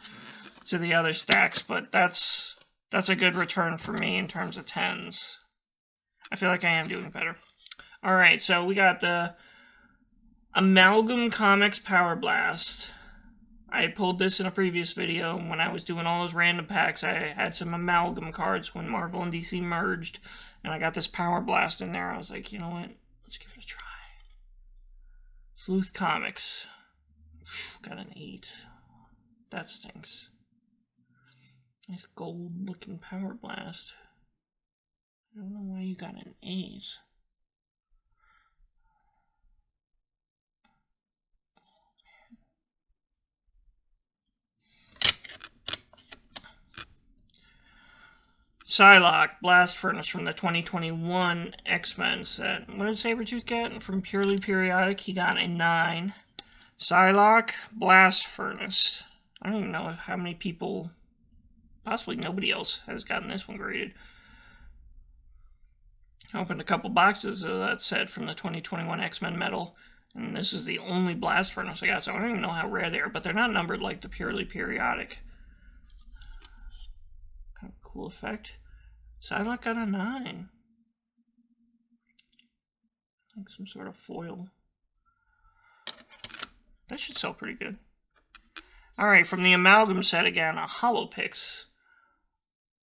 to the other stacks, but that's a good return for me in terms of 10s. I feel like I am doing better. Alright, so we got the Amalgam Comics Power Blast. I had pulled this in a previous video. When I was doing all those random packs, I had some Amalgam cards when Marvel and DC merged. And I got this Power Blast in there. I was like, you know what? Let's give it a try. Sleuth Comics. Got an 8. That stinks. Nice gold-looking Power Blast. I don't know why you got an 8. Psylocke, Blast Furnace from the 2021 X-Men set. What did Sabretooth get? From Purely Periodic, he got a 9. Psylocke, Blast Furnace. I don't even know how many people, possibly nobody else, has gotten this one graded. I opened a couple boxes of that set from the 2021 X-Men Metal, and this is the only Blast Furnace I got, so I don't even know how rare they are, but they're not numbered like the Purely Periodic. Kind of cool effect. Psylocke got a 9. Like some sort of foil. That should sell pretty good. Alright, from the Amalgam set again, a Holopix.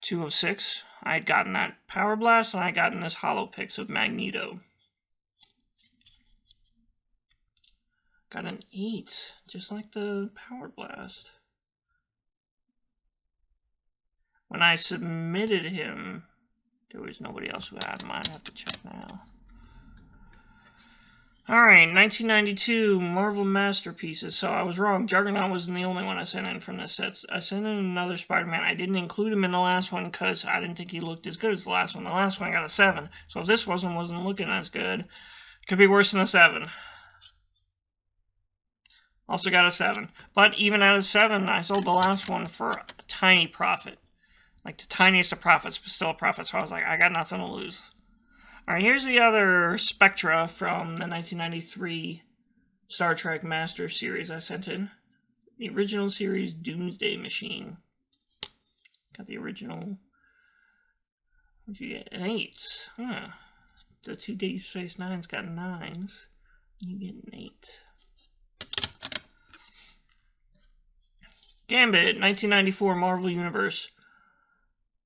2 of 6. I had gotten that Power Blast, and I had gotten this Holopix of Magneto. Got an 8, just like the Power Blast. When I submitted him, there was nobody else who had him. I'd have to check now. Alright, 1992 Marvel Masterpieces. So I was wrong. Juggernaut wasn't the only one I sent in from this set. I sent in another Spider-Man. I didn't include him in the last one because I didn't think he looked as good as the last one. The last one I got a 7. So if this wasn't looking as good, it could be worse than a 7. Also got a 7. But even at a 7, I sold the last one for a tiny profit. Like the tiniest of profits, but still a profit. So I was like, I got nothing to lose. Alright, here's the other Spectra from the 1993 Star Trek Master series I sent in. The original series Doomsday Machine. Got the original. What'd you get? An 8. Huh. The 2 Deep Space Nine's got 9s. You get an 8. Gambit, 1994 Marvel Universe.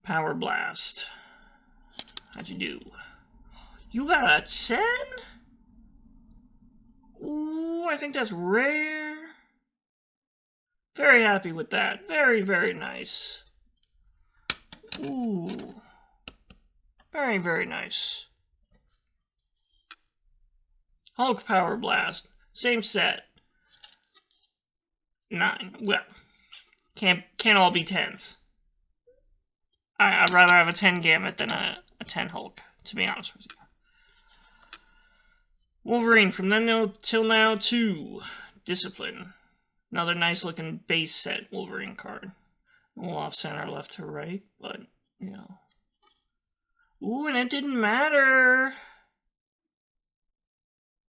Power Blast. How'd you do? You got a 10? Ooh, I think that's rare. Very happy with that. Very, very nice. Ooh. Very, very nice. Hulk Power Blast. Same set. 9. Well, can't all be 10s. I'd rather have a 10 Gambit than a 10 Hulk, to be honest with you. Wolverine, from then till now 2. Discipline. Another nice looking base set Wolverine card. A little off center left to right, but, you know. Ooh, and it didn't matter.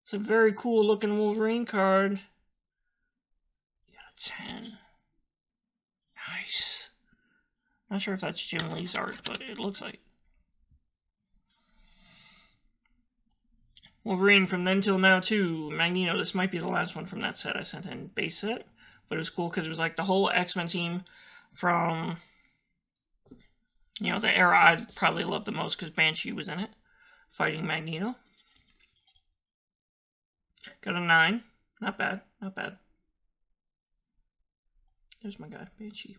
It's a very cool looking Wolverine card. You got a 10. Nice. Not sure if that's Jim Lee's art, but it looks like it. Wolverine, from then till now 2. Magneto. This might be the last one from that set I sent in. Base set. But it was cool because it was like the whole X-Men team from, you know, the era I probably loved the most because Banshee was in it. Fighting Magneto. Got a 9. Not bad. Not bad. There's my guy, Banshee.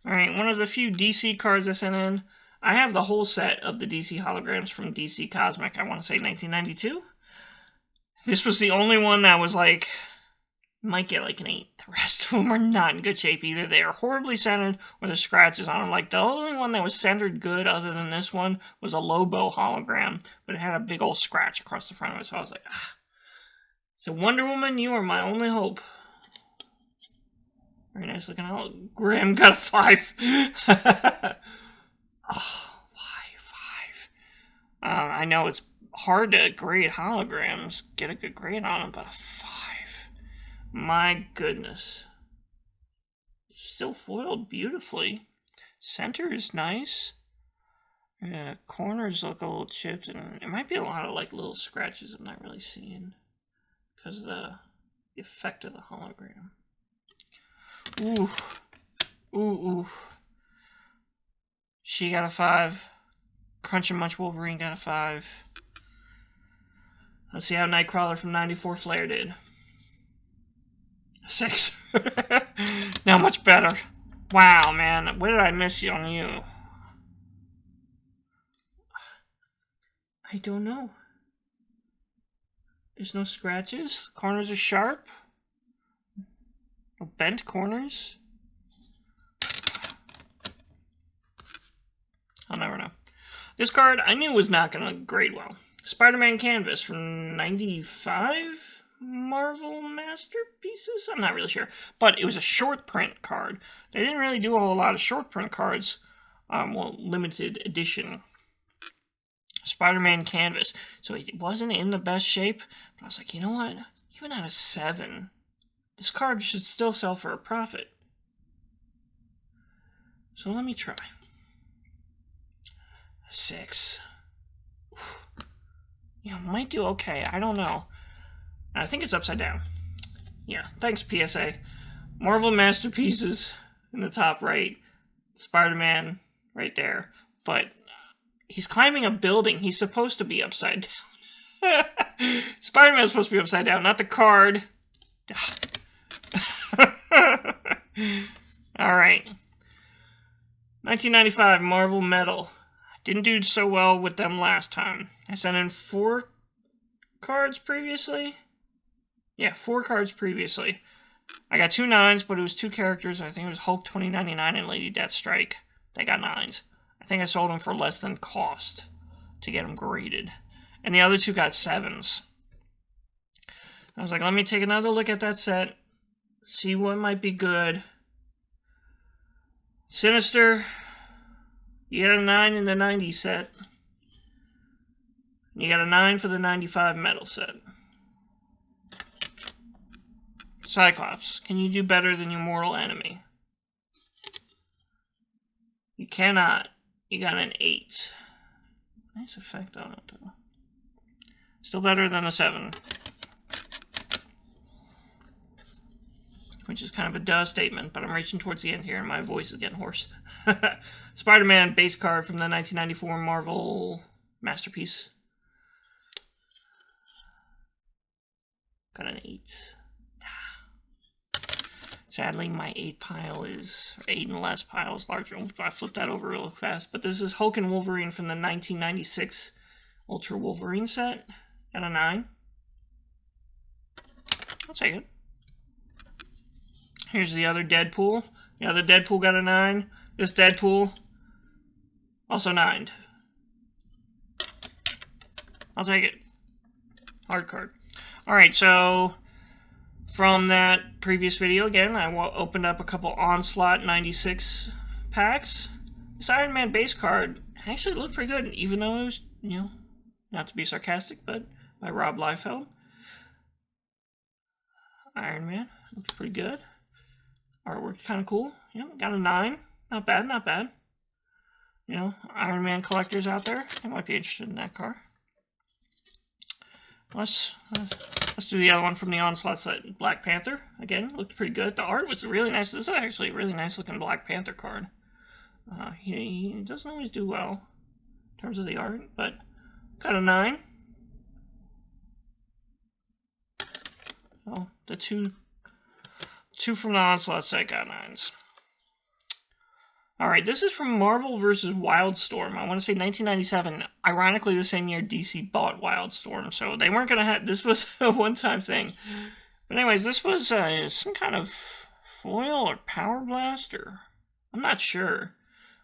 Alright, one of the few DC cards I sent in. I have the whole set of the DC holograms from DC Cosmic, I want to say 1992. This was the only one that was like, might get like an 8. The rest of them are not in good shape either. They are horribly centered or there's scratches on them. Like the only one that was centered good other than this one was a Lobo hologram, but it had a big old scratch across the front of it. So I was like, ah. So Wonder Woman, you are my only hope. Very nice looking out. Graham got a 5. Oh, why 5? I know it's hard to grade holograms, get a good grade on them, but a 5. My goodness. Still foiled beautifully. Center is nice. Yeah, corners look a little chipped, and it might be a lot of like little scratches I'm not really seeing because of the effect of the hologram. Ooh. Ooh. She got a 5. Crunch and Munch Wolverine got a 5. Let's see how Nightcrawler from 94 Flair did. A 6. Now much better. Wow, man. Where did I miss you on you? I don't know. There's no scratches. Corners are sharp. No bent corners. I'll never know. This card I knew was not going to grade well. Spider-Man Canvas from 95 Marvel Masterpieces? I'm not really sure. But it was a short print card. They didn't really do a whole lot of short print cards. Well, limited edition. Spider-Man Canvas. So it wasn't in the best shape. But I was like, you know what? Even at a 7, this card should still sell for a profit. So let me try. 6. Yeah, might do okay. I don't know. I think it's upside down. Yeah, thanks, PSA. Marvel Masterpieces in the top right. Spider-Man right there. But he's climbing a building. He's supposed to be upside down. Spider-Man's supposed to be upside down, not the card. Alright. 1995 Marvel Metal. Didn't do so well with them last time. I sent in 4 cards previously. Yeah, 4 cards previously. I got 2 9s, but it was 2 characters. I think it was Hulk 2099 and Lady Deathstrike. They got 9s. I think I sold them for less than cost to get them graded. And the other 2 got 7s. I was like, let me take another look at that set. See what might be good. Sinister. You got a 9 in the 90 set. You got a 9 for the 95 metal set. Cyclops, can you do better than your mortal enemy? You cannot. You got an 8. Nice effect on it, though. Still better than a 7. Which is kind of a duh statement, but I'm reaching towards the end here and my voice is getting hoarse. Spider-Man base card from the 1994 Marvel Masterpiece. Got an 8. Sadly, my 8 pile is, or 8 and less pile is larger. I flipped that over real fast. But this is Hulk and Wolverine from the 1996 Ultra Wolverine set. Got a 9. I'll take it. Here's the other Deadpool. The other Deadpool got a 9. This Deadpool, also 9'd. I'll take it. Hard card. Alright, so from that previous video, again, I opened up a couple Onslaught 96 packs. This Iron Man base card actually looked pretty good, even though it was, you know, not to be sarcastic, but by Rob Liefeld. Iron Man looks pretty good. Artwork's kind of cool. You know, got a 9. Not bad, not bad. You know, Iron Man collectors out there, they might be interested in that card. Let's do the other one from the Onslaught set. Black Panther, again, looked pretty good. The art was really nice. This is actually a really nice looking Black Panther card. He doesn't always do well in terms of the art, but got a 9. Oh, the two from the Onslaught set got 9s. Alright, this is from Marvel vs. Wildstorm. I want to say 1997. Ironically, the same year DC bought Wildstorm, so they weren't going to have... This was a one-time thing. But anyways, this was some kind of foil or power blaster. I'm not sure.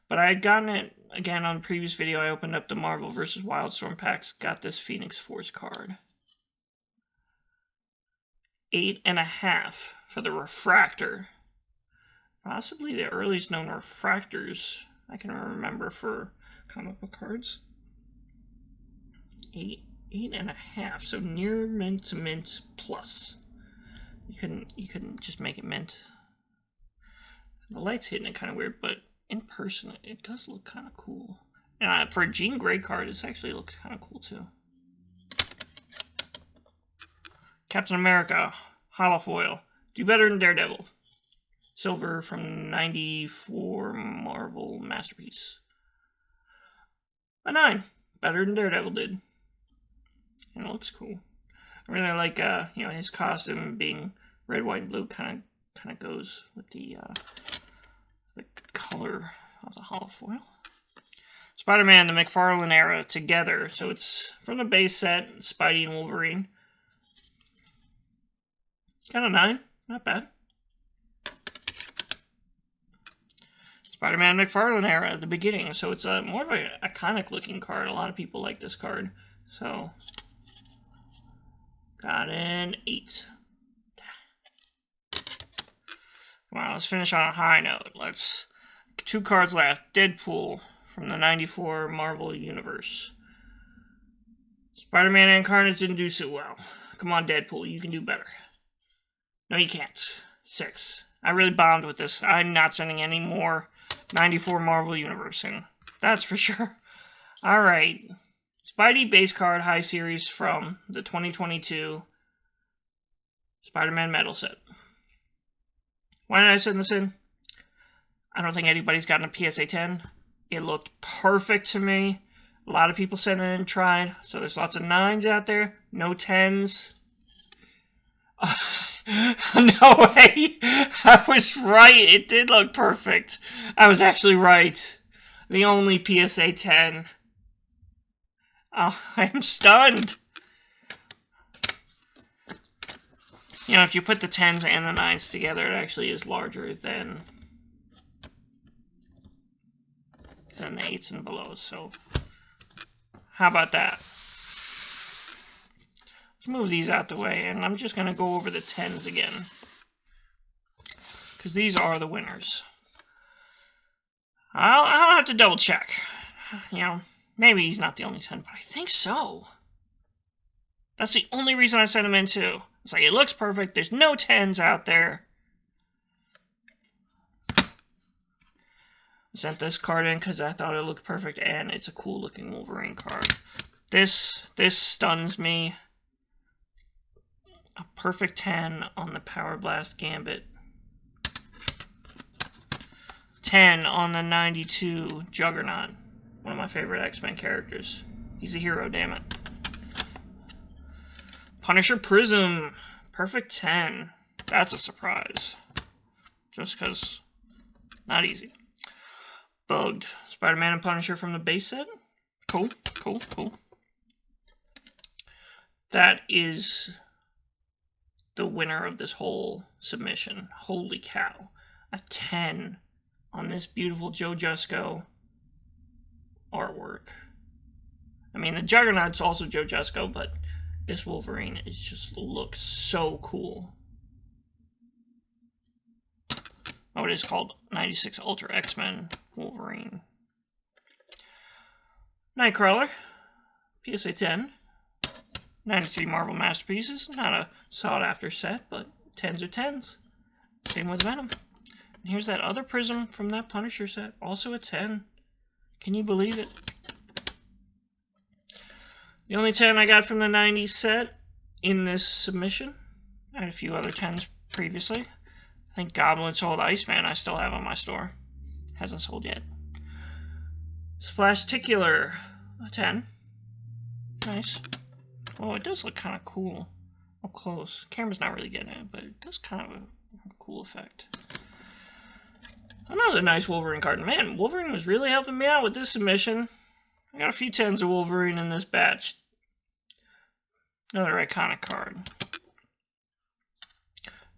But I had gotten it, again, on the previous video. I opened up the Marvel vs. Wildstorm packs. Got this Phoenix Force card. 8.5 for the Refractor. Possibly the earliest known refractors I can remember for comic book cards. 8.5, so near mint to mint plus. You couldn't just make it mint. The light's hitting it kind of weird, but in person it does look kind of cool. And for a Jean Grey card, it actually looks kind of cool too. Captain America, holofoil. Do better than Daredevil. Silver from 94 Marvel Masterpiece. A 9. Better than Daredevil did. And it looks cool. I really like you know, his costume being red, white, and blue kind of goes with the color of the holofoil. Spider-Man, the McFarlane era together. So it's from the base set, Spidey and Wolverine. Got a 9. Not bad. Spider-Man McFarlane era at the beginning, so it's more of an iconic looking card. A lot of people like this card, so got an 8. Come on, let's finish on a high note. 2 cards left. Deadpool from the 94 Marvel Universe. Spider-Man and Carnage didn't do so well. Come on, Deadpool, you can do better. No, you can't. 6. I really bombed with this. I'm not sending any more. '94 Marvel Universe in. That's for sure. Alright. Spidey base card high series from the 2022 Spider-Man metal set. Why did I send this in? I don't think anybody's gotten a PSA 10. It looked perfect to me. A lot of people sent it in and tried. So there's lots of 9s out there. No 10s. No way! I was right. It did look perfect. I was actually right. The only PSA 10. Oh, I am stunned. You know, if you put the 10s and the 9s together, it actually is larger than the 8s and below. So, how about that? Let's move these out the way, and I'm just going to go over the 10s again. Because these are the winners. I'll have to double check. You know, maybe he's not the only 10, but I think so. That's the only reason I sent him in too. It's like, it looks perfect. There's no 10s out there. I sent this card in because I thought it looked perfect, and it's a cool looking Wolverine card. This stuns me. A perfect 10 on the Power Blast Gambit. 10 on the 92 Juggernaut. One of my favorite X-Men characters. He's a hero, damn it. Punisher Prism. Perfect 10. That's a surprise. Just because, not easy. Bugged. Spider-Man and Punisher from the base set. Cool, cool, cool. That is the winner of this whole submission. Holy cow. A 10 on this beautiful Joe Jusko artwork. I mean, the Juggernaut's also Joe Jusko, but this Wolverine is just looks so cool. Oh, it is called 96 Ultra X-Men Wolverine. Nightcrawler, PSA 10. 93 Marvel Masterpieces. Not a sought-after set, but 10s are 10s. Same with Venom. And here's that other Prism from that Punisher set. Also a 10. Can you believe it? The only 10 I got from the 90s set in this submission. I had a few other 10s previously. I think Goblin sold Iceman I still have on my store. Hasn't sold yet. Splashticular, a 10. Nice. Oh, it does look kind of cool up close. Camera's not really getting it, but it does kind of a cool effect. Another nice Wolverine card. Man, Wolverine was really helping me out with this submission. I got a few 10s of Wolverine in this batch. Another iconic card.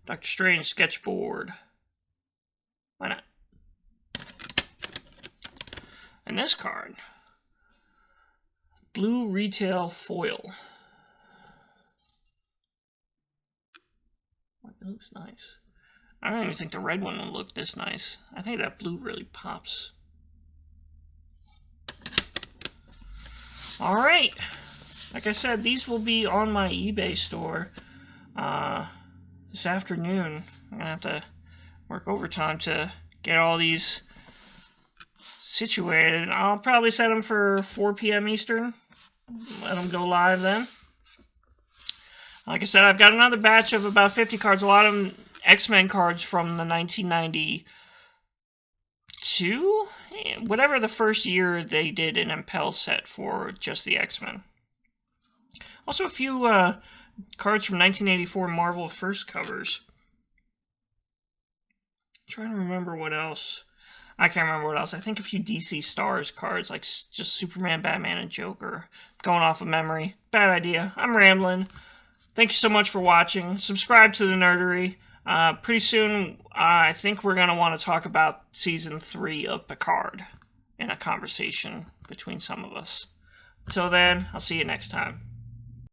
Doctor Strange sketchboard. Why not? And this card. Blue retail foil. That looks nice. I don't even think the red one will look this nice. I think that blue really pops. Alright. Like I said, these will be on my eBay store this afternoon. I'm going to have to work overtime to get all these situated. I'll probably set them for 4 p.m. Eastern. Let them go live then. Like I said, I've got another batch of about 50 cards. A lot of them X-Men cards from the 1992? Whatever the first year they did an Impel set for just the X-Men. Also a few cards from 1984 Marvel first covers. I'm trying to remember what else. I can't remember what else. I think a few DC Stars cards, like just Superman, Batman, and Joker. Going off of memory. Bad idea. I'm rambling. Thank you so much for watching. Subscribe to the Nerdery. Pretty soon, I think we're going to want to talk about Season 3 of Picard in a conversation between some of us. Till then, I'll see you next time.